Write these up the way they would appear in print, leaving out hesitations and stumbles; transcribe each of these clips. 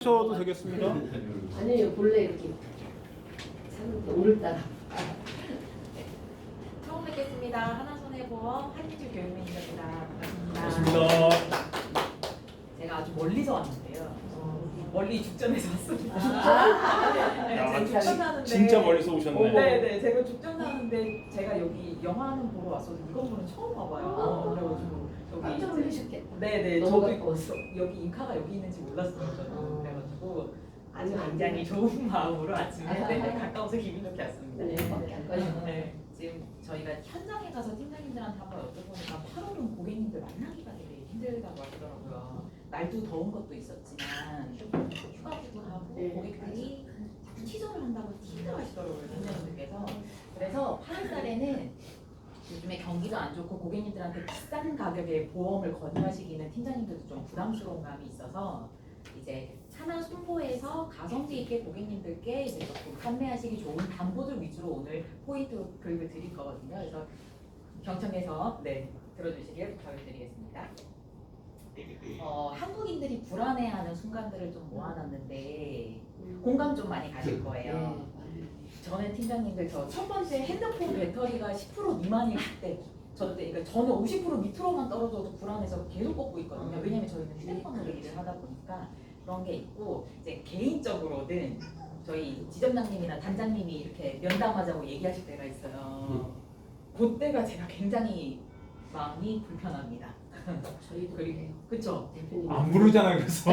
쳐도 되겠습니다. 아니요, 본래 이렇게 사는데 오늘따라. 처음 뵙겠습니다. 하나손해보험 한희주 교육매니저입니다. 반갑습니다. 반갑습니다. 제가 아주 멀리서 왔는데요. 멀리 죽전에서 왔습니다. 네, 야, 제가 죽전 사는데 진짜 멀리서 오셨네. 네네, 제가 죽전 사는데 제가 여기 영화는 보러 왔어서 이 건물은 처음 와봐요. 그래가지고 깜짝 여기 놀라셨겠다. 네네, 너무 저도 가까웠어. 여기 인카가 여기 있는지 몰랐어요. 저는. 그래가지고 아주 안 굉장히 좋은 마음으로 아침에 아. 네, 가까워서 기분 좋게 왔습니다. 네, 밖에 안 가시고. 네, 지금 저희가 현장에 가서 팀장님들한테 한번 여쭤보니까 8월은 고객님들 만나기가 되게 힘들다고 하시더라고요. 날도 더운 것도 있었지만 좀 휴가기도 하고 네. 고객들이 자꾸 취소를 한다고 힘들어하시더라고요, 팀장님들께서. 그래서 8월 달에는 요즘에 경기도 안 좋고 고객님들한테 비싼 가격에 보험을 건의하시기는 팀장님들도 좀 부담스러운 감이 있어서 이제 하나 손보에서 가성비 있게 고객님들께 이제 조금 판매하시기 좋은 담보들 위주로 오늘 포인트 교육을 드릴 거거든요. 그래서 경청해서 네 들어주시길 부탁드리겠습니다. 한국인들이 불안해하는 순간들을 좀 모아놨는데 공감 좀 많이 가실 거예요. 저는 팀장님들 저 첫 번째 핸드폰 배터리가 10% 미만일 때 그러니까 저는 50% 밑으로만 떨어져도 불안해서 계속 꽂고 있거든요. 왜냐면 저희는 휴대폰으로 일을 하다 보니까 그런 게 있고 이제 개인적으로는 저희 지점장님이나 단장님이 이렇게 면담하자고 얘기하실 때가 있어요. 그때가 제가 굉장히 마음이 불편합니다. 저희도 그리고 그쵸? 대표님. 안 부르잖아요, 그래서.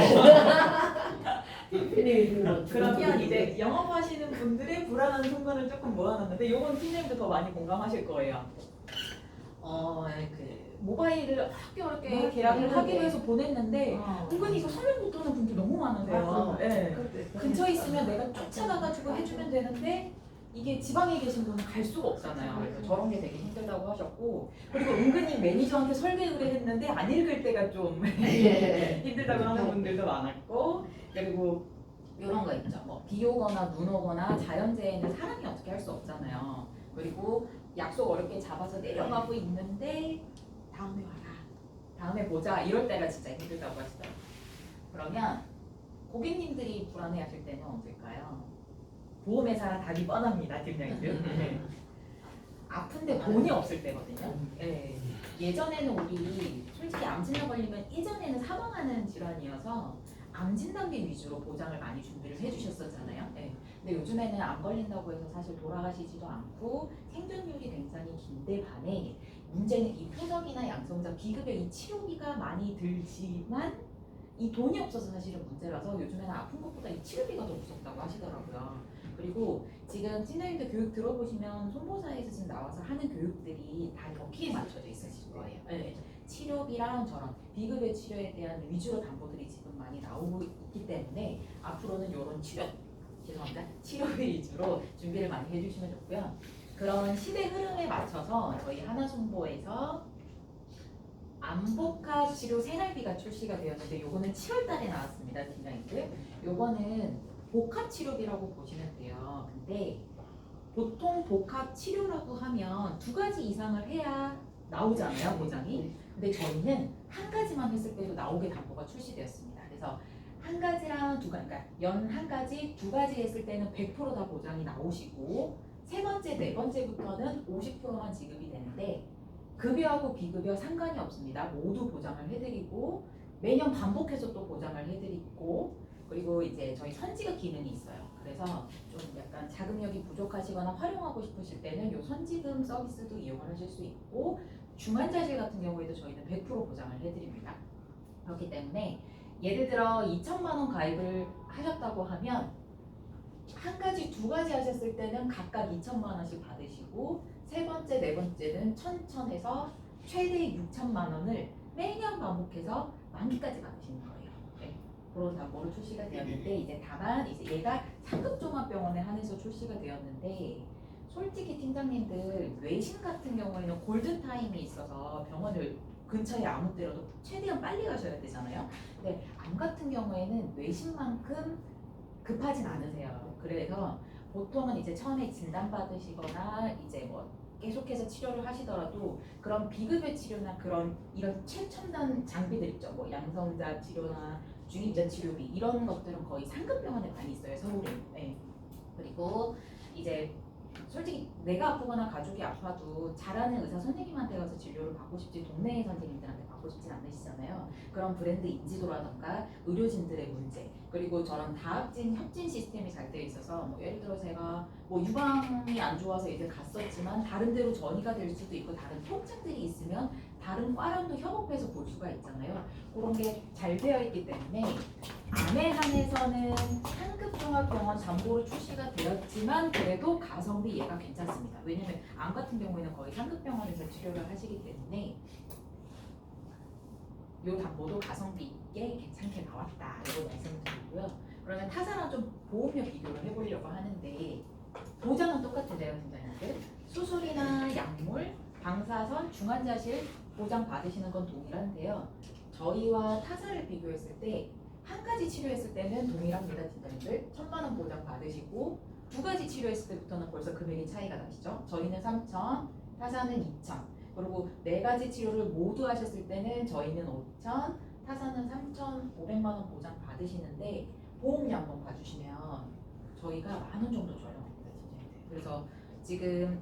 대표님 그러면 이제 영업하시는 분들의 불안한 순간을 조금 모아놨는데 요건 팀장님도 더 많이 공감하실 거예요. 그 모바일을 어렵게 계약을 하기로 해서 보냈는데 은근히 이거 설명 못하는 분들 너무 많으세요. 네. 근처에 있으면 내가 쫓아가가지고 해주면 되는데 이게 지방에 계신 분은 갈 수가 없잖아요. 그래서 저런 게 되게 힘들다고 하셨고 그리고 은근히 매니저한테 설계 의뢰했는데 안 읽을 때가 좀 힘들다고 하는 분들도 많았고 그리고 이런 거 있죠. 뭐 비 오거나 눈 오거나 자연재해는 사람이 어떻게 할 수 없잖아요. 그리고 약속 어렵게 잡아서 내려가고 있는데 다음에 와라, 다음에 보자 이럴 때가 진짜 힘들다고 하시더라고요. 그러면 고객님들이 불안해하실 때는 언제일까요? 보험회사 답이 뻔합니다, 팀장님들. 네. 아픈데 돈이 없을 때거든요. 네. 예전에는 우리 솔직히 암 진단 걸리면 예전에는 사망하는 질환이어서 암 진단비 위주로 보장을 많이 준비를 해주셨었잖아요. 네. 근데 요즘에는 암 걸린다고 해서 사실 돌아가시지도 않고 생존율이 굉장히 긴데 반해 문제는 이 표적이나 양성자 비급여 이 치료비가 많이 들지만 이 돈이 없어서 사실은 문제라서 요즘에는 아픈 것보다 이 치료비가 더 무섭다고 하시더라고요. 그리고 지금 팀장님들 교육 들어보시면 손보사에서 지금 나와서 하는 교육들이 다 여기에 맞춰져 있으실 거예요. 네. 치료비랑 저런 비급여 치료에 대한 위주로 담보들이 지금 많이 나오고 있기 때문에 앞으로는 이런 치료비 위주로 준비를 많이 해주시면 좋고요. 그런 시대 흐름에 맞춰서 저희 하나손보에서 암복합 치료 생활비가 출시가 되었는데 요거는 7월 달에 나왔습니다, 팀장님들. 요거는 복합 치료비라고 보시면 돼요. 근데 보통 복합 치료라고 하면 2가지 이상을 해야 나오잖아요, 보장이. 근데 저희는 한 가지만 했을 때도 나오게 담보가 출시되었습니다. 그래서 한 가지랑 그러니까 연 한 가지, 2가지 했을 때는 100%다 보장이 나오시고 세 번째, 네 번째부터는 50%만 지급이 되는데 급여하고 비급여 상관이 없습니다. 모두 보장을 해드리고 매년 반복해서 또 보장을 해드리고 그리고 이제 저희 선지급 기능이 있어요. 그래서 좀 약간 자금력이 부족하시거나 활용하고 싶으실 때는 이 선지금 서비스도 이용을 하실 수 있고 중환자실 같은 경우에도 저희는 100% 보장을 해드립니다. 그렇기 때문에 예를 들어 2천만 원 가입을 하셨다고 하면 한 가지, 2가지 하셨을 때는 각각 2천만 원씩 받으시고 세 번째, 네 번째는 1,000에서 최대 6천만 원을 매년 반복해서 만기까지 받으시는 거예요. 네. 그런 담보로 출시가 되었는데 이제 다만 이제 얘가 상급종합병원에 한해서 출시가 되었는데 솔직히 팀장님들 외신 같은 경우에는 골든타임이 있어서 병원을 근처에 아무 때라도 최대한 빨리 가셔야 되잖아요. 근데 암 같은 경우에는 외신만큼 급하진 않으세요. 그래서 보통은 이제 처음에 진단받으시거나 이제 뭐 계속해서 치료를 하시더라도 그런 비급여 치료나 그런 이런 최첨단 장비들 있죠. 뭐 양성자 치료나 중입자 치료비 이런 것들은 거의 상급병원에 많이 있어요 서울에. 네. 그리고 이제 솔직히 내가 아프거나 가족이 아파도 잘하는 의사 선생님한테 가서 진료를 받고 싶지 동네 선생님들한테 받고 싶진 않으시잖아요. 그런 브랜드 인지도라던가 의료진들의 문제 그리고 저런 다합진 협진 시스템이 잘 되어 있어서 뭐 예를 들어 제가 뭐 유방이 안 좋아서 이제 갔었지만 다른 데로 전이가 될 수도 있고 다른 통증들이 있으면 다른 과랑도 협업해서 볼 수가 있잖아요. 그런 게 잘 되어 있기 때문에 암에 한해서는 상급종합병원 담보로 출시가 되었지만 그래도 가성비 얘가 괜찮습니다. 왜냐면 암 같은 경우에는 거의 상급병원에서 치료를 하시기 때문에 요 담보도 가성비 있게 괜찮게 나왔다 이거 말씀드리고요. 그러면 타사랑 좀 보험료 비교를 해보려고 하는데 보장은 똑같으세요 팀장님들. 수술이나 약물, 방사선, 중환자실 보장 받으시는 건 동일한데요. 저희와 타사를 비교했을 때 한 가지 치료했을 때는 동일합니다 팀장님들. 1,000만 원 보장 받으시고 두 가지 치료했을 때부터는 벌써 금액이 차이가 나시죠. 저희는 3,000, 타사는 2,000. 그리고 네 가지 치료를 모두 하셨을 때는 저희는 5,000, 타사는 3,500만 원 보장 받으시는데 보험료 한번 봐주시면 저희가 10,000원 정도 저렴합니다 팀장님들. 그래서 지금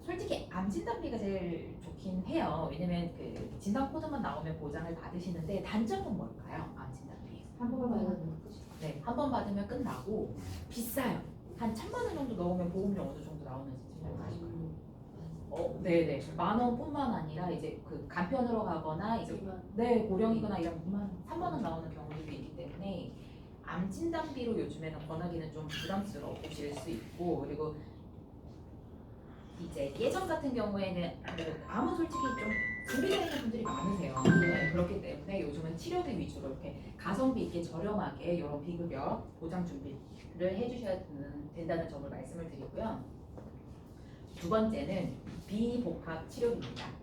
솔직히 암 진단비가 제일 좋긴 해요. 왜냐면 그 진단 코드만 나오면 보장을 받으시는데 단점은 뭘까요? 암 진단비. 한 번만 받으면 네, 한 번 받으면 끝나고 비싸요. 한 1,000만 원 정도 넣으면 보험료 어느 정도 나오는지 팀장님 아실까요? 네네. 10,000원뿐만 아니라 이제 그 간편으로 가거나 이제 네 고령이거나 이런 3만 원 나오는 경우들도 있기 때문에 암 진단비로 요즘에는 권하기는 좀 부담스러우실 수 있고 그리고 이제 예전 같은 경우에는 암은 솔직히 좀 준비되어 있는 분들이 많으세요. 네, 그렇기 때문에 요즘은 치료비 위주로 이렇게 가성비 있게 저렴하게 이런 비급여 보장 준비를 해주셔야 된다는 점을 말씀을 드리고요. 두 번째는 비복합 치료비입니다.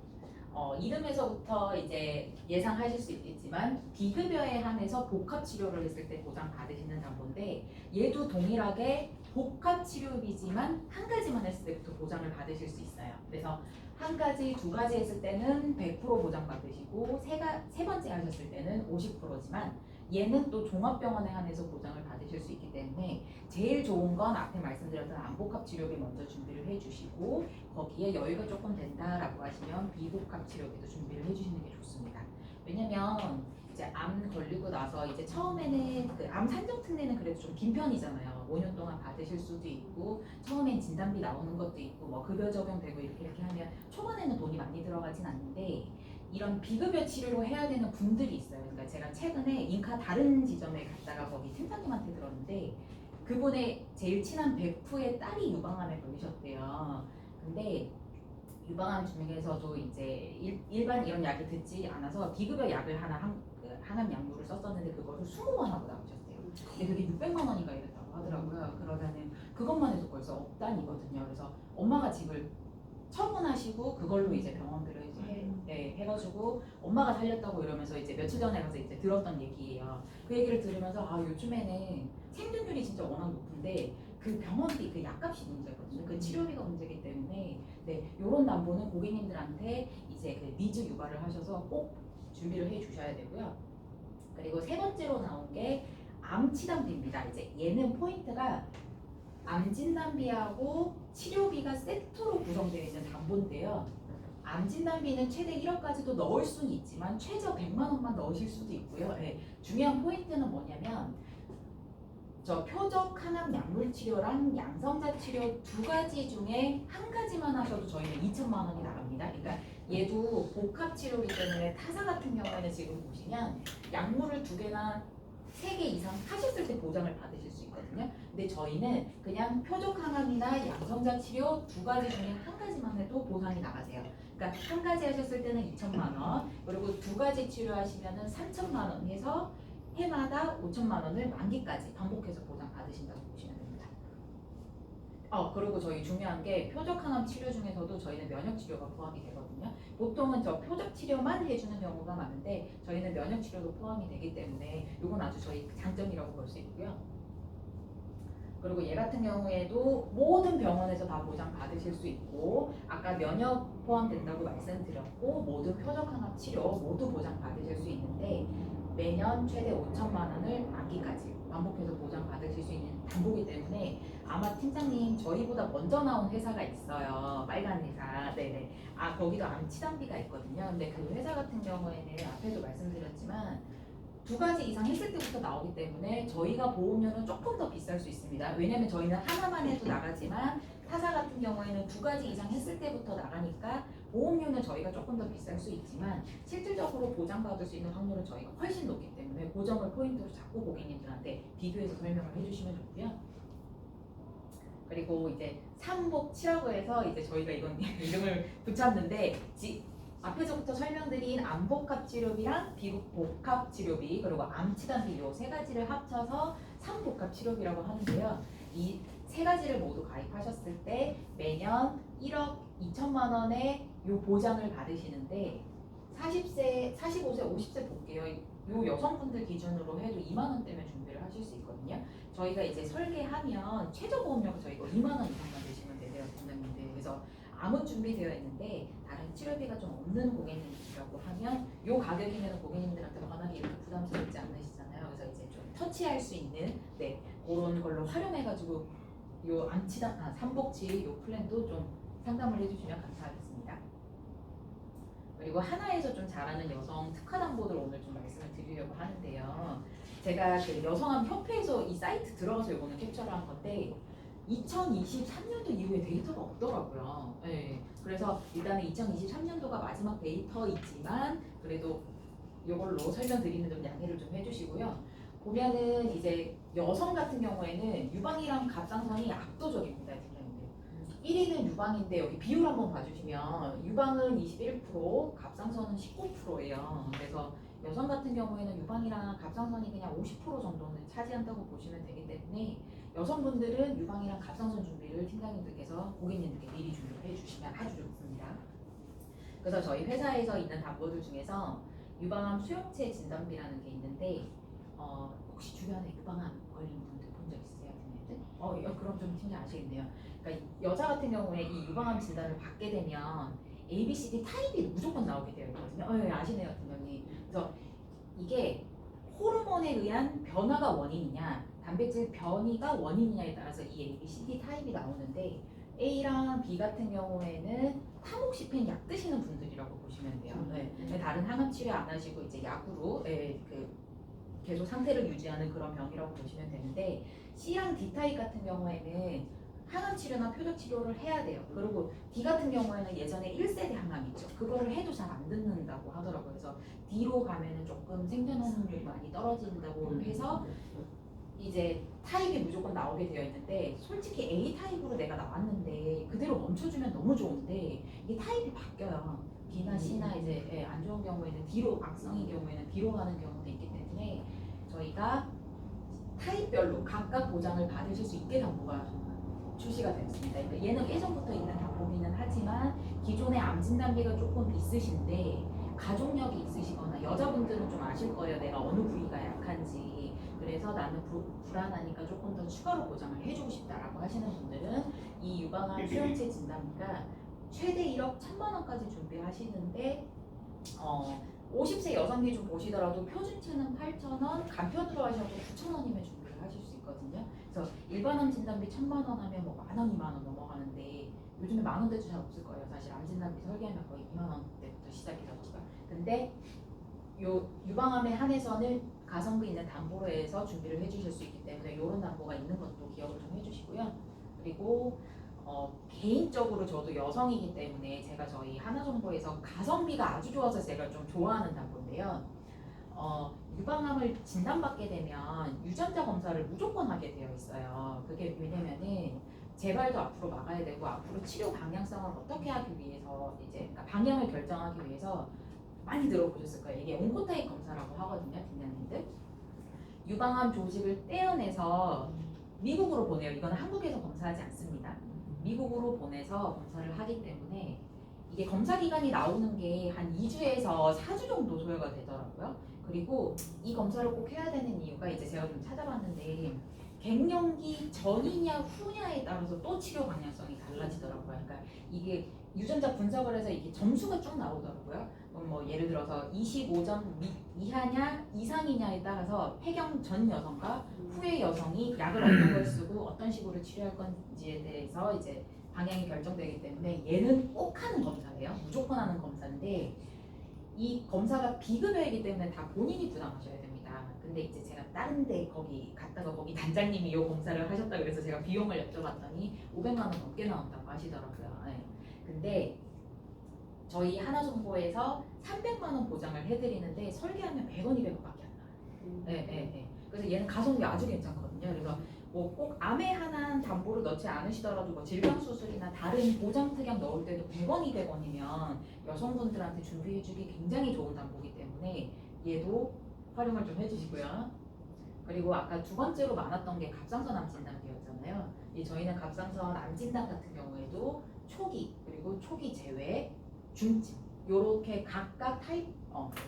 이름에서부터 이제 예상하실 수 있겠지만 비급여에 한해서 복합 치료를 했을 때 보장 받으시는 담보인데 얘도 동일하게 복합 치료비지만 한 가지만 했을 때부터 보장을 받으실 수 있어요. 그래서 한 가지, 두 가지 했을 때는 100% 보장 받으시고 세 번째 하셨을 때는 50%지만 얘는 또 종합병원에 한해서 보장을 받으실 수 있기 때문에 제일 좋은 건 앞에 말씀드렸던 암복합 치료비 먼저 준비를 해주시고 거기에 여유가 조금 된다라고 하시면 비복합 치료비도 준비를 해주시는 게 좋습니다. 왜냐면 이제 암 걸리고 나서 이제 처음에는 그 암 산정 특례는 그래도 좀 긴 편이잖아요. 5년 동안 받으실 수도 있고 처음엔 진단비 나오는 것도 있고 뭐 급여 적용되고 이렇게 하면 초반에는 돈이 많이 들어가진 않는데 이런 비급여 치료로 해야 되는 분들이 있어요. 그러니까 제가 최근에 인카 다른 지점에 갔다가 거기 팀장님한테 들었는데 그분의 제일 친한 베프의 딸이 유방암에 걸리셨대요. 근데 유방암 중에서도 이제 일반 이런 약이 듣지 않아서 비급여 약을 항암 약물을 썼었는데 그거를 20번 하고 나오셨대요. 근데 그게 600만 원인가 이랬다고 하더라고요. 그러면은 그것만 해도 벌써 억 단위거든요. 그래서 엄마가 집을 처분하시고 그걸로 이제 병원비를 이제 해가지고 엄마가 살렸다고 이러면서 이제 며칠 전에 가서 이제 들었던 얘기예요. 그 얘기를 들으면서 아 요즘에는 생존율이 진짜 워낙 높은데 그 병원비 그 약값이 문제거든요. 그 치료비가 문제이기 때문에 네 이런 담보는 고객님들한테 이제 그 니즈 유발을 하셔서 꼭 준비를 해 주셔야 되고요. 그리고 세 번째로 나온 게 암 치단비입니다. 이제 얘는 포인트가 암 진단비하고 치료비가 세트로 구성되어 있는 담보인데요. 암 진단비는 최대 1억까지도 넣을 수는 있지만 최저 100만 원만 넣으실 수도 있고요. 네, 중요한 포인트는 뭐냐면 저 표적 항암 약물 치료랑 양성자 치료 두 가지 중에 한 가지만 하셔도 저희는 2,000만 원이 나갑니다. 그러니까 얘도 복합 치료이기 때문에 타사 같은 경우에는 지금 보시면 약물을 2개나 3개 이상 하셨을 때 보장을 받으실 수 있거든요. 근데 저희는 그냥 표적 항암이나 양성자 치료 두 가지 중에 한 가지만 해도 보상이 나가세요. 그러니까 한 가지 하셨을 때는 2,000만 원, 그리고 두 가지 치료하시면은 3,000만 원 해서 해마다 5,000만 원을 만기까지 반복해서 보장 받으신다고 보시면 됩니다. 그리고 저희 중요한 게 표적 항암 치료 중에서도 저희는 면역 치료가 포함이 되거든요. 보통은 저 표적 치료만 해주는 경우가 많은데 저희는 면역 치료도 포함이 되기 때문에 이건 아주 저희 장점이라고 볼 수 있고요. 그리고 얘 같은 경우에도 모든 병원에서 다 보장 받으실 수 있고 아까 면역 포함된다고 말씀드렸고 모든 표적 항암 치료 모두 보장 받으실 수 있는데 매년 최대 5천만 원을 만기까지 반복해서 보장받으실 수 있는 담보기 때문에 아마 팀장님 저희보다 먼저 나온 회사가 있어요. 빨간 회사. 네네. 아 거기도 암치단비가 있거든요. 근데 그 회사 같은 경우에는 앞에도 말씀드렸지만 2가지 이상 했을 때부터 나오기 때문에 저희가 보험료는 조금 더 비쌀 수 있습니다. 왜냐면 저희는 하나만 해도 나가지만 타사 같은 경우에는 2가지 이상 했을 때부터 나가니까 보험료는 저희가 조금 더 비쌀 수 있지만 실질적으로 보장받을 수 있는 확률은 저희가 훨씬 높기 때문에 그 점을 포인트로 잡고 고객님들한테 비교해서 설명을 해주시면 좋고요. 그리고 이제 삼복치라고 해서 이제 저희가 이건 이름을 붙였는데 앞에서부터 설명드린 암복합 치료비랑 비복합 치료비 그리고 암치단비 요 3가지를 합쳐서 삼복합 치료비라고 하는데요. 이 3가지를 모두 가입하셨을 때 매년 1억 2천만 원의 요 보장을 받으시는데 40세, 45세, 50세 볼게요. 요 여성분들 기준으로 해도 2만 원대면 준비를 하실 수 있거든요. 저희가 이제 설계하면 최저보험료가 저희가 2만 원 이상만 내시면 되세요, 팀장님들. 그래서 아무 준비되어 있는데 다른 치료비가 좀 없는 고객님이라고 하면 요 가격이면 고객님들한테 워낙에 이렇게 부담스럽지 않으시잖아요. 그래서 이제 좀 터치할 수 있는 그런 걸로 활용해가지고 요 삼복치 요 플랜도 좀 상담을 해주시면 감사하겠습니다. 그리고 하나에서 좀 잘하는 여성 특화담보들 오늘 좀 말씀을 드리려고 하는데요. 제가 그 여성암 협회에서 이 사이트 들어가서 이거는 캡처를 한 건데 2023년도 이후에 데이터가 없더라고요. 네. 그래서 일단은 2023년도가 마지막 데이터이지만 그래도 이걸로 설명드리는 좀 양해를 좀 해주시고요. 보면은 이제 여성 같은 경우에는 유방이랑 갑상선이 압도적입니다. 1위는 유방인데 여기 비율 한번 봐주시면 유방은 21%, 갑상선은 19%예요. 그래서 여성 같은 경우에는 유방이랑 갑상선이 그냥 50% 정도는 차지한다고 보시면 되기 때문에 여성분들은 유방이랑 갑상선 준비를 팀장님들께서 고객님들께 미리 준비를 해주시면 아주 좋습니다. 그래서 저희 회사에서 있는 담보들 중에서 유방암 수용체 진단비라는 게 있는데 혹시 주변에 유방암 걸린 분들 본 적 있으세요? 팀장님들? 그럼 좀 팀장 아시겠네요. 그러니까 여자 같은 경우에 이 유방암 진단을 받게 되면 A, B, C, D 타입이 무조건 나오게 되어 있거든요. 아시네요, 팀장님. 그래서 이게 호르몬에 의한 변화가 원인이냐, 단백질 변이가 원인이냐에 따라서 이 A, B, C, D 타입이 나오는데 A랑 B 같은 경우에는 타모xifen 약 드시는 분들이라고 보시면 돼요. 다른 항암 치료 안 하시고 이제 약으로 계속 상태를 유지하는 그런 병이라고 보시면 되는데 C랑 D 타입 같은 경우에는 항암 치료나 표적 치료를 해야 돼요. 그리고 D 같은 경우에는 예전에 1세대 항암 있죠. 그거를 해도 잘 안 듣는다고 하더라고요. 그래서 D로 가면은 조금 생존율이 많이 떨어진다고 해서 이제 타입이 무조건 나오게 되어 있는데 솔직히 A 타입으로 내가 나왔는데 그대로 멈춰주면 너무 좋은데 이게 타입이 바뀌어요. B나 C나 이제 안 좋은 경우에는 D로 악성인 경우에는 D로 가는 경우도 있기 때문에 저희가 타입별로 각각 보장을 받으실 수 있게 담보가 출시가 됐습니다. 그러니까 얘는 예전부터 있는 담보기는 하지만 기존의 암 진단비가 조금 있으신데 가족력이 있으시거나 여자분들은 좀 아실 거예요. 내가 어느 부위가 약한지. 그래서 나는 불안하니까 조금 더 추가로 보장을 해주고 싶다라고 하시는 분들은 이 유방암 수용체 진단비가 최대 1억 1천만 원까지 준비하시는데 50세 여성 기준 보시더라도 표준치는 8,000원, 간편으로 하셔도 9,000원이면 준비를 하실 수 있거든요. 그래서 일반암 진단비 1,000만 원 하면 뭐 10,000원, 2만 원 넘어가는데 요즘에 10,000원대도 잘 없을 거예요. 사실 암 진단비 설계하면 거의 2만 원대부터 시작이 되거든요. 근데 요 유방암에 한해서는 가성비 있는 담보로 해서 준비를 해주실 수 있기 때문에 이런 담보가 있는 것도 기억을 좀 해주시고요. 그리고 개인적으로 저도 여성이기 때문에 제가 저희 하나정보에서 가성비가 아주 좋아서 제가 좀 좋아하는 담보인데요. 유방암을 진단받게 되면 유전자 검사를 무조건 하게 되어 있어요. 그게 왜냐면은 재발도 앞으로 막아야 되고 앞으로 치료 방향성을 어떻게 하기 위해서 그러니까 방향을 결정하기 위해서 많이 들어보셨을 거예요. 이게 온코타입 검사라고 하거든요, 팀장님들. 유방암 조직을 떼어내서 미국으로 보내요. 이건 한국에서 검사하지 않습니다. 미국으로 보내서 검사를 하기 때문에 이게 검사 기간이 나오는 게 한 2주에서 4주 정도 소요가 되더라고요. 그리고 이 검사를 꼭 해야 되는 이유가 이제 제가 좀 찾아봤는데 갱년기 전이냐 후냐에 따라서 또 치료 방향성이 달라지더라고요. 그러니까 이게 유전자 분석을 해서 이게 점수가 쭉 나오더라고요. 그럼 뭐 예를 들어서 25점 이하냐 이상이냐에 따라서 폐경 전 여성과 후의 여성이 약을 어떤 걸 쓰고 어떤 식으로 치료할 건지에 대해서 이제 방향이 결정되기 때문에 얘는 꼭 하는 검사예요. 무조건 하는 검사인데 이 검사가 비급여이기 때문에 다 본인이 부담하셔야 됩니다. 근데 이제 제가 다른 데 거기 갔다가 거기 단장님이 이 검사를 하셨다 그래서 제가 비용을 여쭤봤더니 500만 원 넘게 나온다고 하시더라고요. 네. 근데 저희 하나정보에서 300만 원 보장을 해드리는데 설계하면 100원, 200원밖에 안 나와요. 네. 그래서 얘는 가성비 아주 괜찮거든요. 그래서 뭐 꼭 암에 한한 담보를 넣지 않으시더라도 뭐 질병 수술이나 다른 보장 특약 넣을 때도 100원, 200원이면 여성분들한테 준비해주기 굉장히 좋은 담보이기 때문에 얘도 활용을 좀 해주시고요. 그리고 아까 두 번째로 많았던 게 갑상선 암 진단기였잖아요. 저희는 갑상선 암 진단 같은 경우에도 초기 그리고 초기 제외, 중증 요렇게 각각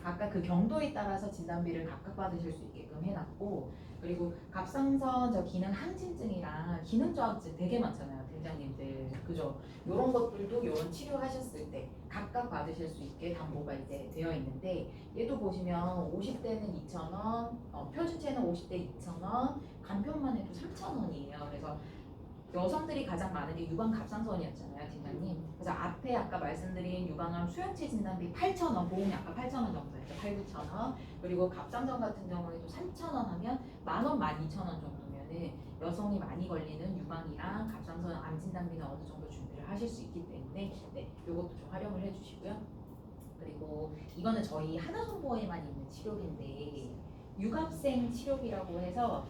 각각 그 경도에 따라서 진단비를 각각 받으실 수 있게끔 해놨고 그리고 갑상선 저 기능 항진증이랑 기능 저하증 되게 많잖아요, 팀장님들 그죠? 요런 것들도 요런 치료하셨을 때 각각 받으실 수 있게 담보가 이제 되어 있는데 얘도 보시면 50대는 2,000원, 표준체는 50대 2,000원, 간편만 해도 3,000원이에요. 그래서 여성들이 가장 많은 게 유방 갑상선이었잖아요, 팀장님. 그래서 앞에 아까 말씀드린 유방암 수용체 진단비 8,000원, 보험이 아까 8,000원 정도였죠, 8, 9,000원. 그리고 갑상선 같은 경우에도 3,000원 하면 10,000원, 12,000원 정도면은 여성이 많이 걸리는 유방이랑 갑상선 암 진단비는 어느 정도 준비를 하실 수 있기 때문에 요것도 좀 활용을 해주시고요. 그리고 이거는 저희 하나정보에만 있는 치료비인데 유갑생 치료비라고 해서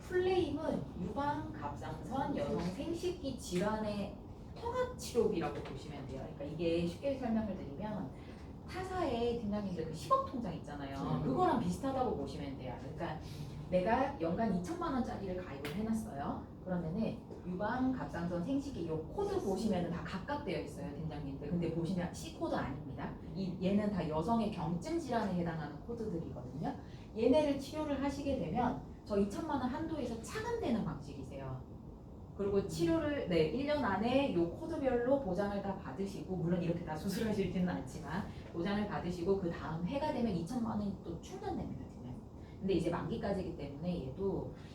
풀네임은 유방, 갑상선, 여성 생식기 질환의 통합 치료비라고 보시면 돼요. 그러니까 이게 쉽게 설명을 드리면 타사의 팀장님들 그 10억 통장 있잖아요. 그거랑 비슷하다고 보시면 돼요. 그러니까 내가 연간 2천만 원짜리를 가입을 해놨어요. 그러면은 유방, 갑상선, 생식기 요 코드 보시면은 다 각각 되어 있어요, 팀장님들. 근데 보시면 C 코드 아닙니다. 얘는 다 여성의 경증 질환에 해당하는 코드들이거든요. 얘네를 치료를 하시게 되면 저 2천만 원 한도에서 차감되는 방식이세요. 그리고 치료를 1년 안에 요 코드별로 보장을 다 받으시고 물론 이렇게 다 수술하실지는 않지만 보장을 받으시고 그 다음 해가 되면 2천만 원이 또 충전됩니다, 팀장님. 근데 이제 만기까지이기 때문에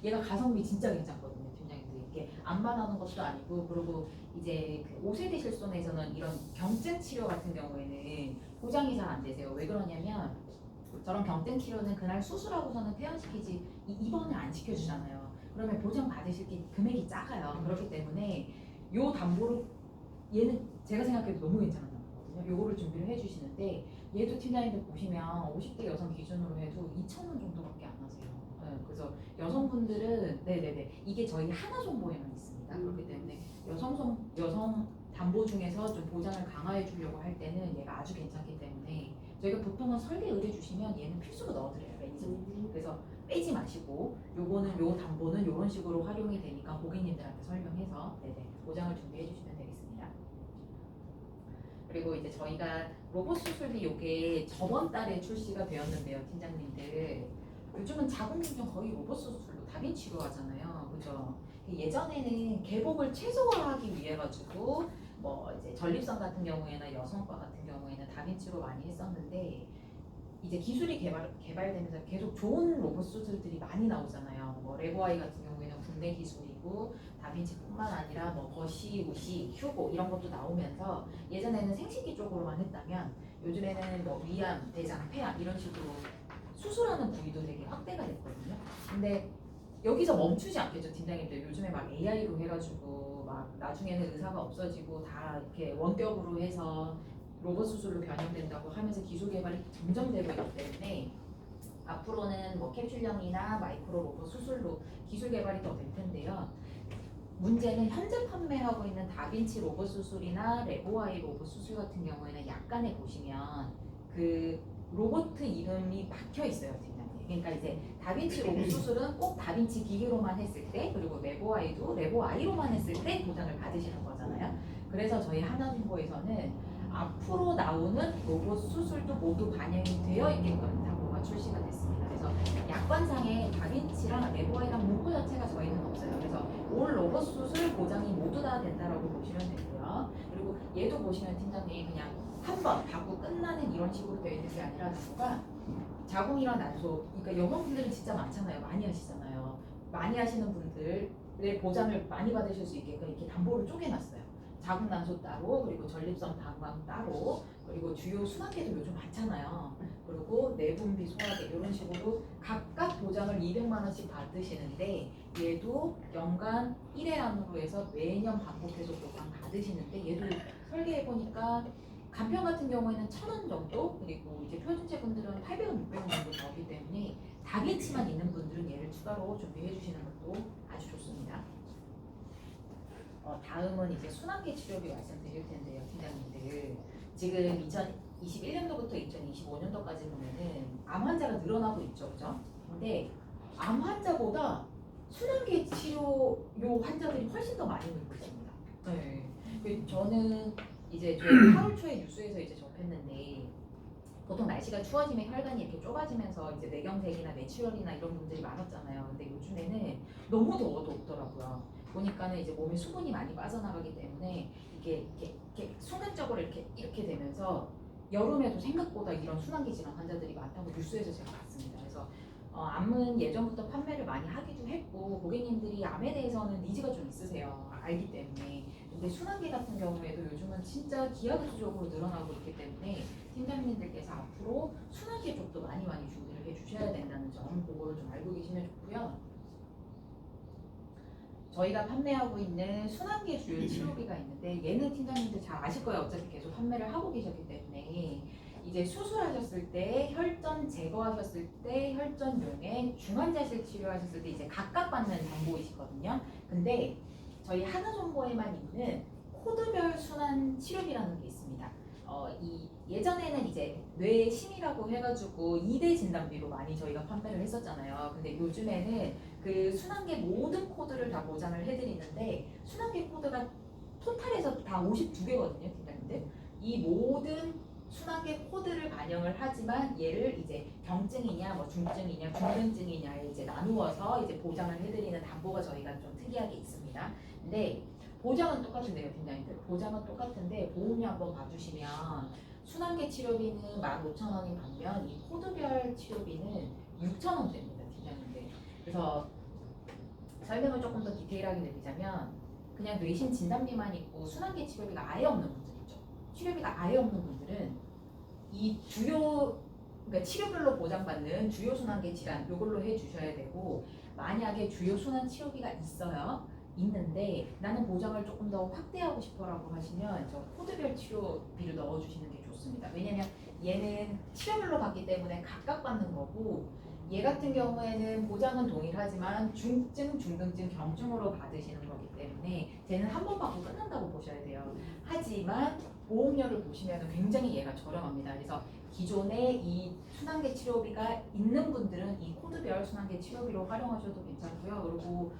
얘가 가성비 진짜 괜찮거든요, 팀장님들. 이렇게 안반하는 것도 아니고 그리고 이제 그 5세대 실손에서는 이런 경증 치료 같은 경우에는 보장이 잘 안 되세요. 왜 그러냐면 저런 경증 치료는 그날 수술하고서는 퇴원시키지 입원을 안 시켜주잖아요. 그러면 보장 받으실 게 금액이 작아요. 그렇기 때문에 요 담보로 얘는 제가 생각해도 너무 괜찮은 담보거든요. 요거를 준비를 해주시는데 얘도 팀장님들 보시면 50대 여성 기준으로 해도 2,000원 정도밖에 안 하세요. 그래서 여성분들은 이게 저희 하나정보에만 있습니다. 그렇기 때문에 여성 담보 중에서 좀 보장을 강화해 주려고 할 때는 얘가 아주 괜찮기 때문에 저희가 보통은 설계 의뢰 주시면 얘는 필수로 넣어드려요, 매니저님. 그래서 빼지 마시고 요거는 요 담보는 요런 식으로 활용이 되니까 고객님들한테 설명해서 보장을 준비해 주시면 되겠습니다. 그리고 이제 저희가 로봇 수술비 요게 저번 달에 출시가 되었는데요, 팀장님들. 요즘은 자궁경부는 거의 로봇 수술로 다빈치로 하잖아요, 그죠? 예전에는 개복을 최소화하기 위해 가지고 뭐 이제 전립선 같은 경우에나 여성과 같은 경우에는 다빈치로 많이 했었는데 이제 기술이 개발되면서 계속 좋은 로봇 수술들이 많이 나오잖아요. 뭐 레고아이 같은 경우에는 국내 기술이고 다빈치뿐만 아니라 뭐 버시, 우시, 휴고 이런 것도 나오면서 예전에는 생식기 쪽으로만 했다면 요즘에는 뭐 위암, 대장, 폐암 이런 식으로 수술하는 부위도 되게 확대가 됐거든요. 근데 여기서 멈추지 않겠죠, 팀장님들. 요즘에 막 AI로 해가지고 막 나중에는 의사가 없어지고 다 이렇게 원격으로 해서 로봇 수술로 변형된다고 하면서 기술 개발이 점점 되고 있기 때문에 앞으로는 뭐 캡슐형이나 마이크로 로봇 수술로 기술 개발이 더 될 텐데요. 문제는 현재 판매하고 있는 다빈치 로봇 수술이나 레고아이 로봇 수술 같은 경우에는 약간의 보시면 그 로봇 이름이 박혀 있어요, 팀장님. 그러니까 이제 다빈치 로봇 수술은 꼭 다빈치 기계로만 했을 때 그리고 레고아이도 레고아이로만 했을 때 보장을 받으시는 거잖아요. 그래서 저희 하나정보에서는 앞으로 나오는 로봇 수술도 모두 반영이 되어 있게끔 담보가 출시가 됐습니다. 그래서 약관상에 다빈치랑 레고아이랑 문구 자체가 저희는 없어요. 그래서 올 로봇 수술 보장이 모두 다 된다라고 보시면 되고요. 있어요. 그리고 얘도 보시면 팀장님 그냥 한 번 받고 끝나는 이런 식으로 되어 있는 게 아니라 단보가 자궁이랑 난소, 그러니까 여성분들은 진짜 많잖아요. 많이 하시잖아요. 많이 하시는 분들의 보장을 많이 받으실 수 있게끔 이렇게 담보를 쪼개놨어요. 자궁 난소 따로, 그리고 전립선 방광 따로, 그리고 주요 순환계도 요즘 많잖아요. 그리고 내분비 소화계 이런 식으로 각각 보장을 200만 원씩 받으시는데 얘도 연간 1회안으로 해서 매년 반복해서 보장 받으시는데 얘도 설계해 보니까 간편 같은 경우에는 1,000원 정도, 그리고 이제 표준제분들은 800원, 600원 정도 나오기 때문에 다기치만 있는 분들은 얘를 추가로 준비해 주시는 것도 아주 좋습니다. 다음은 이제 순환계 치료비 말씀드릴 텐데요, 팀장님들. 지금 2021년도부터 2025년도까지 보면은 암 환자가 늘어나고 있죠, 그죠? 근데 암 환자보다 순환계 치료요 환자들이 훨씬 더 많이 늘고 있습니다. 네. 저는 이제 저희 8월 초에 뉴스에서 이제 접했는데 보통 날씨가 추워지면 혈관이 이렇게 좁아지면서 이제 뇌경색이나 뇌출혈이나 이런 분들이 많았잖아요. 근데 요즘에는 너무 더워도 없더라고요. 보니까는 이제 몸에 수분이 많이 빠져나가기 때문에 이게 이렇게 순간적으로 이렇게 되면서 여름에도 생각보다 이런 순환기 질환 환자들이 많다고 뉴스에서 제가 봤습니다. 그래서 암은 예전부터 판매를 많이 하기도 했고 고객님들이 암에 대해서는 니즈가 좀 있으세요. 알기 때문에. 근데 순환기 같은 경우에도 요즘은 진짜 기하급수적으로 늘어나고 있기 때문에 팀장님들께서 앞으로 순환기 쪽도 많이 준비를 해주셔야 된다는 점, 그거를 좀 알고 계시면 좋고요. 저희가 판매하고 있는 순환계 주요 치료비가 있는데 얘는 팀장님들 잘 아실 거예요. 어차피 계속 판매를 하고 계셨기 때문에 이제 수술하셨을 때, 혈전 제거하셨을 때, 혈전용해, 중환자실 치료하셨을 때 이제 각각 받는 담보이시거든요. 근데 저희 하나정보에만 있는 코드별 순환 치료비라는 게 있습니다. 예전에는 이제 뇌심이라고 해가지고 2대 진단비로 많이 저희가 판매를 했었잖아요. 근데 요즘에는 그 순환계 모든 코드를 다 보장을 해드리는데 순환계 코드가 토탈에서 다 52개거든요, 팀장님들. 이 모든 순환계 코드를 반영을 하지만 얘를 이제 경증이냐, 뭐 중증이냐, 중증증이냐에 이제 나누어서 이제 보장을 해드리는 담보가 저희가 좀 특이하게 있습니다. 근데 보장은 똑같은데요, 팀장님들. 보장은 똑같은데 보험료 한번 봐주시면 순환계 치료비는 15,000원인 반면 이 코드별 치료비는 6,000원대입니다, 팀장님들. 그래서 설명을 조금 더 디테일하게 드리자면 그냥 뇌심 진단비만 있고 순환계 치료비가 아예 없는 분들 있죠. 치료비가 아예 없는 분들은 이 주요 그러니까 치료별로 보장받는 주요 순환계 질환 요걸로 해주셔야 되고 만약에 주요 순환 치료비가 있는데 나는 보장을 조금 더 확대하고 싶어라고 하시면 저 코드별 치료비를 넣어주시는 게 좋습니다. 왜냐면 얘는 치료별로 받기 때문에 각각 받는 거고 얘 같은 경우에는 보장은 동일하지만 중증, 중등증, 경증으로 받으시는 거기 때문에 쟤는 한 번 받고 끝난다고 보셔야 돼요. 하지만 보험료를 보시면 굉장히 얘가 저렴합니다. 그래서 기존에 이 순환계 치료비가 있는 분들은 이 코드별 순환계 치료비로 활용하셔도 괜찮고요. 그리고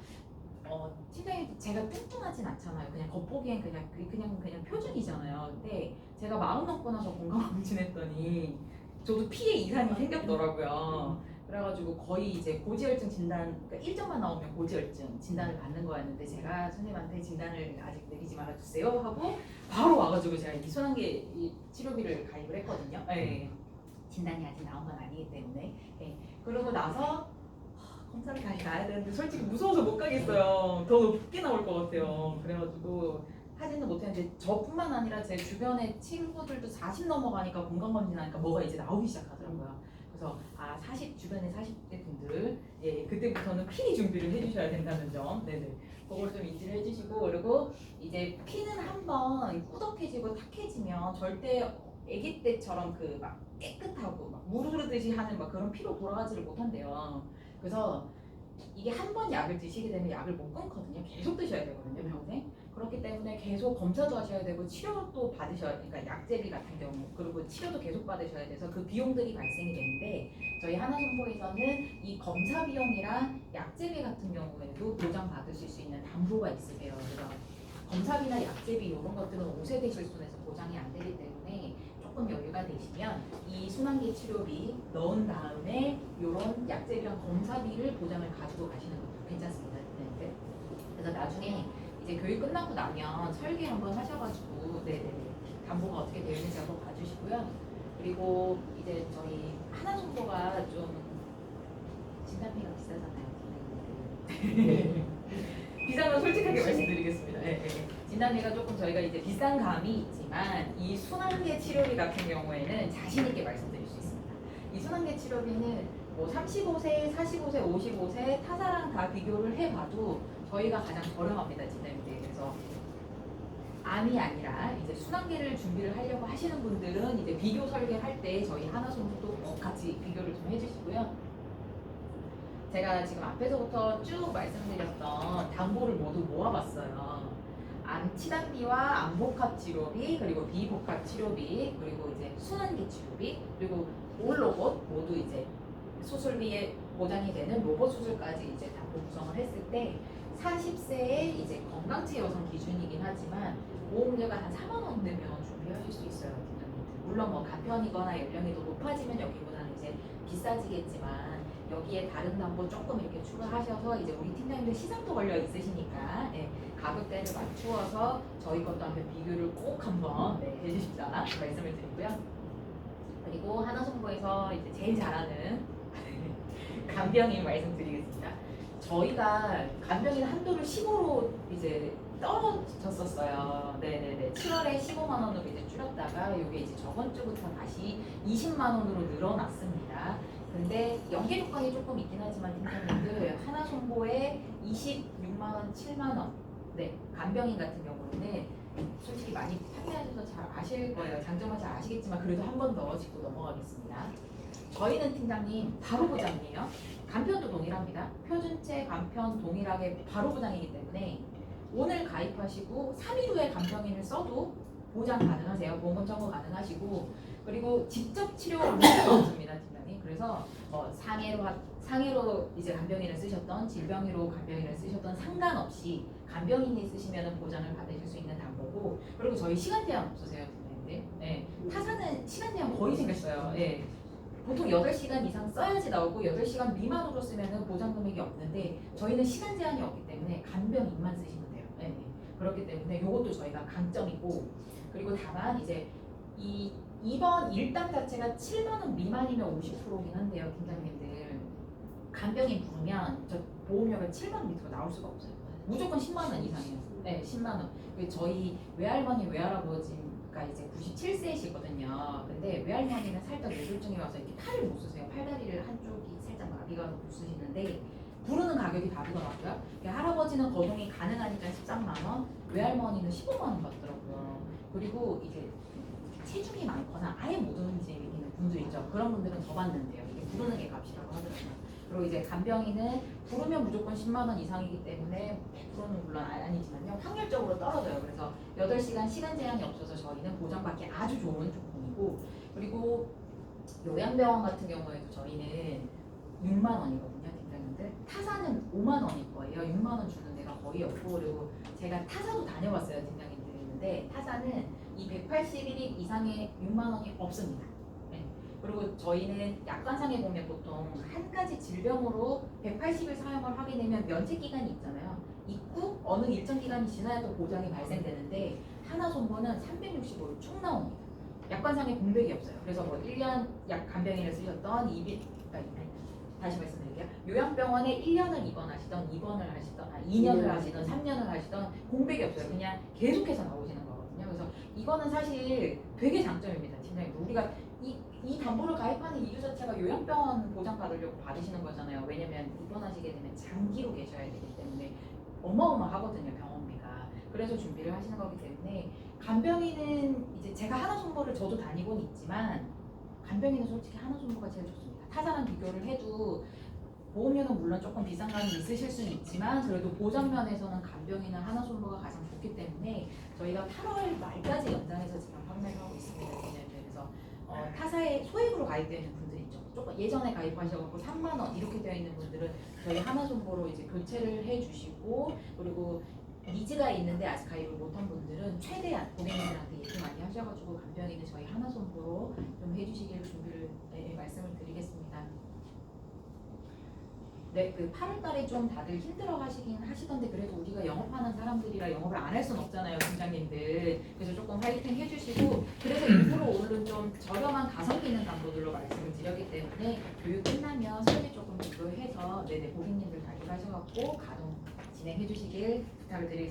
팀장님 제가 뚱뚱하진 않잖아요. 그냥 겉보기엔 그냥 표준이잖아요. 근데 제가 마음 먹고 나서 건강검진했더니 저도 피에 이상이 생겼더라고요. 그래가지고 거의 이제 고지혈증 진단, 그러니까 1점만 나오면 고지혈증 진단을 받는 거였는데 제가 선생님한테 진단을 아직 내리지 말아주세요 하고 바로 와가지고 제가 이 순환계 치료비를 가입을 했거든요. 네. 진단이 아직 나온 건 아니기 때문에. 네. 그러고 나서 검사를 다시 가야 되는데 솔직히 무서워서 못 가겠어요. 더 높게 나올 것 같아요. 그래가지고 하지는 못했는데 저뿐만 아니라 제 주변의 친구들도 40 넘어가니까 건강검진하니까 뭐가 이제 나오기 시작하더라고요. 그래서 40 주변의 40대 분들 그때부터는 미리 준비를 해주셔야 된다는 점, 네네, 그걸 좀 인지를 해주시고 그리고 이제 피는 한번 꾸덕해지고 탁해지면 절대 아기 때처럼 그 막 깨끗하고 막 물 흐르듯이 하는 막 그런 피로 돌아가지를 못한대요. 그래서 이게 한 번 약을 드시게 되면 약을 못 끊거든요. 계속 드셔야 되거든요, 평생. 그렇기 때문에 계속 검사도 하셔야 되고 치료도 받으셔야, 그러니까 약제비 같은 경우 그리고 치료도 계속 받으셔야 돼서 그 비용들이 발생이 되는데 저희 하나정보에서는 이 검사 비용이랑 약제비 같은 경우에도 보장 받으실 수 있는 담보가 있으세요. 그래서 검사비나 약제비 이런 것들은 5세대 실손에서 보장이 안 되기 때문에 조금 여유가 되시면 이 순환기 치료비 넣은 다음에 이런 약제비랑 검사비를 보장을 가지고 가시는 것도 괜찮습니다. 네. 그래서 나중에 이제 교육 끝나고 나면 설계 한번 하셔가지고 네네네 담보가 어떻게 되어 있는지 한번 봐주시고요. 그리고 이제 저희 하나정보가 좀 진단비가 비싸잖아요. 비싼 건 솔직하게 말씀드리겠습니다. 네, 네. 진단비가 조금 저희가 이제 비싼 감이 있지만 이 순환계 치료비 같은 경우에는 자신 있게 말씀드릴 수 있습니다. 이 순환계 치료비는 뭐 35세, 45세, 55세 타사랑 다 비교를 해봐도 저희가 가장 저렴합니다. 진단비. 그래서 암이 아니라 이제 순환계를 준비를 하려고 하시는 분들은 이제 비교 설계할 때 저희 하나손도 꼭 같이 비교를 좀 해주시고요. 제가 지금 앞에서부터 쭉 말씀드렸던 담보를 모두 모아봤어요. 치단비와 암복합 치료비, 그리고 비복합 치료비, 그리고 이제 순환계 치료비, 그리고 올 로봇 모두 이제 수술비에 보장이 되는 로봇 수술까지 이제 담보 구성을 했을 때 40세의 이제 건강체 여성 기준이긴 하지만 보험료가 한 4만 원 되면 준비하실 수 있어요. 물론 뭐 간편이거나 연령이 더 높아지면 여기보다는 이제 비싸지겠지만 여기에 다른 담보 조금 이렇게 추가하셔서 이제 우리 팀장님들 시상도 걸려 있으시니까 네, 가격대를 맞추어서 저희 것도 한번 비교를 꼭 한번 네, 해주십사 말씀을 드리고요. 그리고 하나정보에서 이제 제일 잘하는 간병인 말씀드리겠습니다. 저희가 간병인 한도를 15로 이제 떨어졌었어요. 네네네. 7월에 15만 원으로 이제 줄였다가 이게 이제 저번 주부터 다시 20만 원으로 늘어났습니다. 근데 연계 조건이 조금 있긴 하지만 팀장님들 하나정보에 26만 원, 7만 원. 네, 간병인 같은 경우는 솔직히 많이 판매하셔서 잘 아실 거예요. 장점은 잘 아시겠지만 그래도 한 번 더 짚고 넘어가겠습니다. 저희는 팀장님 바로 보장이에요. 간편도 동일합니다. 표준체 간편 동일하게 바로 보장이기 때문에 오늘 가입하시고 3일 후에 간병인을 써도 보장 가능하세요. 보험금 청구 가능하시고 그리고 직접 치료 문제가 없습니다, 팀장님. 그래서 상해로 이제 간병인을 쓰셨던 질병으로 간병인을 쓰셨던 상관없이 간병인이 쓰시면 보장을 받으실 수 있는 담보고 그리고 저희 시간 제한 없으세요, 팀장님들. 네. 타사는 시간 제한 거의 생겼어요. 네. 보통 8시간 이상 써야지 나오고 8시간 미만으로 쓰면 보장 금액이 없는데 저희는 시간 제한이 없기 때문에 간병인만 쓰시면 돼요. 네. 그렇기 때문에 이것도 저희가 강점이고 그리고 다만 이제 이 이번 일당 자체가 7만 원 미만이면 50%긴 한데요, 팀장님들. 간병인 부르면 저 보험료가 7만 원 밑으로 나올 수가 없어요. 무조건 10만 원 이상이에요. 네, 10만 원. 저희 외할머니, 외할아버지가 이제 97세이시거든요. 근데 외할머니는 살짝 뇌졸중이 와서 이렇게 팔을 못 쓰세요. 팔다리를 한쪽이 살짝 마비가 와서 못 쓰시는데 부르는 가격이 다르더라고요. 할아버지는 거동이 가능하니까 13만 원, 외할머니는 15만 원 받더라고요. 그리고 이제 체중이 많거나 아예 못 움직이는 분들 있죠. 그런 분들은 더 받는데요. 이게 부르는 게 값이라고 하더라고요. 그리고 이제 간병인은 부르면 무조건 10만 원 이상이기 때문에 100%는 물론 아니지만요. 확률적으로 떨어져요. 그래서 8시간 시간 제한이 없어서 저희는 보장받기 아주 좋은 조건이고 그리고 요양병원 같은 경우에도 저희는 6만 원이거든요. 팀장님들. 타사는 5만 원일 거예요. 6만 원 주는 데가 거의 없고 그리고 제가 타사도 다녀봤어요. 팀장님들이 있는데 타사는 이 181일 이상의 6만 원이 없습니다. 그리고 저희는 약관상에 보면 보통 한 가지 질병으로 180일 사용을 하게 되면 면책 기간이 있잖아요. 있고 어느 일정 기간이 지나야 또 보장이 발생되는데 하나손보는 365일 쭉 나옵니다. 약관상에 공백이 없어요. 그래서 뭐 1년 약 간병인을 쓰셨던 다시 말씀드릴게요. 요양병원에 1년을 입원하시던 2년을 하시던 3년을 하시던 공백이 없어요. 그냥 계속해서 나오시는 거거든요. 그래서 이거는 사실 되게 장점입니다. 팀장님. 우리가 이 담보를 가입하는 이유 자체가 요양병원 보장받으려고 받으시는 거잖아요. 왜냐면 입원하시게 되면 장기로 계셔야 되기 때문에 어마어마하거든요, 병원비가. 그래서 준비를 하시는 거기 때문에 간병인은 이제 제가 하나손보를 저도 다니고는 있지만 간병인은 솔직히 하나손보가 제일 좋습니다. 타사랑 비교를 해도 보험료는 물론 조금 비싼 감이 있으실 수는 있지만 그래도 보장 면에서는 간병인은 하나손보가 가장 좋기 때문에 저희가 8월 말까지 연장해서 지금 판매를 하고 있습니다. 그래서 타사에 소액으로 가입되는 분들 있죠. 조금 예전에 가입하셔서 3만 원 이렇게 되어 있는 분들은 저희 하나손보로 이제 교체를 해주시고 그리고 니즈가 있는데 아직 가입을 못한 분들은 최대한 고객님들한테 얘기 많이 하셔가지고 간병인은 저희 하나손보로 좀 해주시길 준비를 말씀을 드리겠습니다. 네, 그 8월달에 좀 다들 힘들어하시긴 하시던데 그래도 우리가 영업하는 사람들이라 영업을 안 할 순 없잖아요, 팀장님들. 그래서 조금 화이팅 해주시고 그래서 일부러 오늘은 좀 저렴한 가성비 있는 담보들로 말씀을 드렸기 때문에 교육 끝나면 설계 조금 비교해서 네네 고객님들 다 일하셔갖고 가동 진행해 주시길 부탁을 드리겠습니다.